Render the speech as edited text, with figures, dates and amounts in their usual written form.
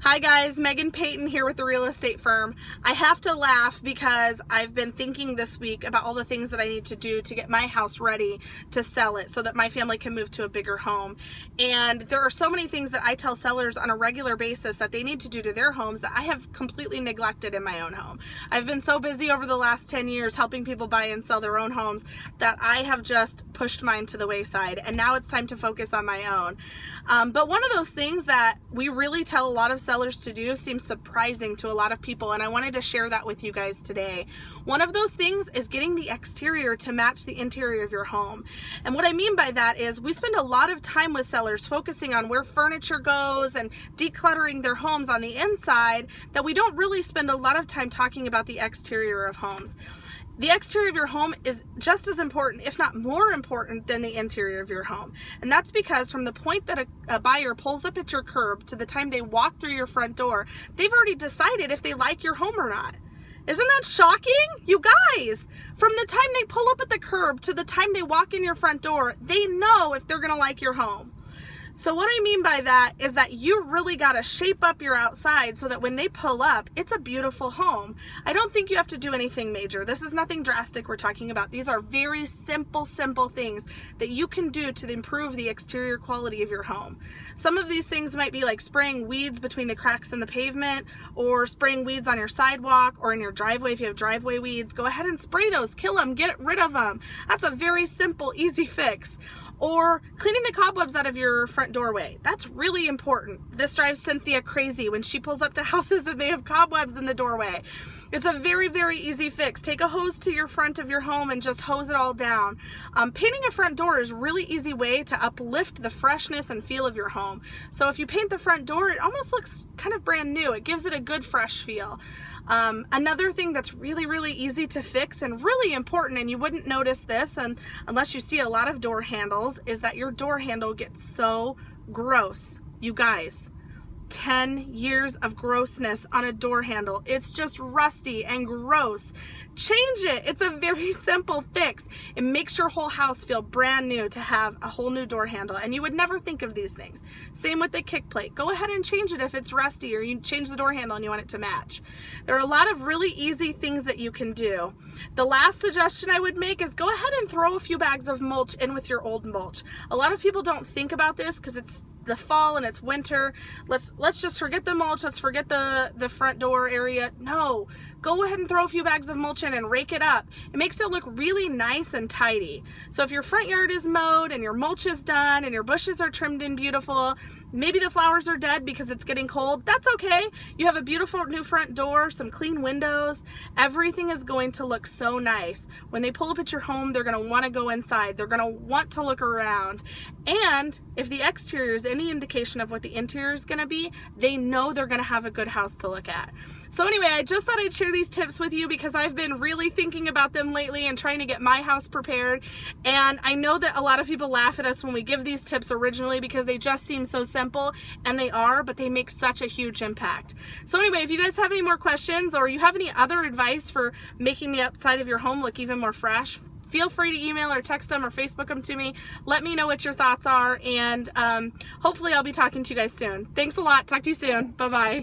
Hi guys, Megan Payton here with the Real Estate Firm. I have to laugh because I've been thinking this week about all the things that I need to do to get my house ready to sell it so that my family can move to a bigger home. And there are so many things that I tell sellers on a regular basis that they need to do to their homes that I have completely neglected in my own home. I've been so busy over the last 10 years helping people buy and sell their own homes that I have just pushed mine to the wayside, and now it's time to focus on my own. But one of those things that we really tell a lot of sellers to do seems surprising to a lot of people, and I wanted to share that with you guys today. One of those things is getting the exterior to match the interior of your home. And what I mean by that is we spend a lot of time with sellers focusing on where furniture goes and decluttering their homes on the inside, that we don't really spend a lot of time talking about the exterior of homes. The exterior of your home is just as important, if not more important, than the interior of your home. And that's because from the point that a buyer pulls up at your curb to the time they walk through your front door, they've already decided if they like your home or not. Isn't that shocking? You guys, from the time they pull up at the curb to the time they walk in your front door, they know if they're gonna like your home. So what I mean by that is that you really got to shape up your outside so that when they pull up, it's a beautiful home. I don't think you have to do anything major. This is nothing drastic we're talking about. These are very simple things that you can do to improve the exterior quality of your home. Some of these things might be like spraying weeds between the cracks in the pavement, or spraying weeds on your sidewalk or in your driveway. If you have driveway weeds, go ahead and spray those, kill them, get rid of them. That's a very simple, easy fix. Or cleaning the cobwebs out of your front doorway. That's really important. This drives Cynthia crazy when she pulls up to houses and they have cobwebs in the doorway. It's a very, very easy fix. Take a hose to your front of your home and just hose it all down. Painting a front door is a really easy way to uplift the freshness and feel of your home. So if you paint the front door, it almost looks kind of brand new. It gives it a good, fresh feel. Another thing that's really, really easy to fix and really important, and you wouldn't notice this unless you see a lot of door handles, is that your door handle gets so gross. You guys, 10 years of grossness on a door handle. It's just rusty and gross. Change it. It's a very simple fix. It makes your whole house feel brand new to have a whole new door handle, and you would never think of these things. Same with the kick plate. Go ahead and change it if it's rusty, or you change the door handle and you want it to match. There are a lot of really easy things that you can do. The last suggestion I would make is go ahead and throw a few bags of mulch in with your old mulch. A lot of people don't think about this because it's the fall and it's winter. Let's just forget the mulch. Let's forget the front door area. No, go ahead and throw a few bags of mulch in and rake it up. It makes it look really nice and tidy. So if your front yard is mowed and your mulch is done and your bushes are trimmed and beautiful, maybe the flowers are dead because it's getting cold, that's okay. You have a beautiful new front door, some clean windows. Everything is going to look so nice. When they pull up at your home, they're going to want to go inside. They're going to want to look around. And if the exterior is any indication of what the interior is going to be, they know they're going to have a good house to look at. So anyway, I just thought I'd share these tips with you because I've been really thinking about them lately and trying to get my house prepared. And I know that a lot of people laugh at us when we give these tips originally because they just seem so simple, and they are, but they make such a huge impact. So anyway, if you guys have any more questions or you have any other advice for making the outside of your home look even more fresh, feel free to email or text them or Facebook them to me. Let me know what your thoughts are, and hopefully I'll be talking to you guys soon. Thanks a lot. Talk to you soon. Bye-bye.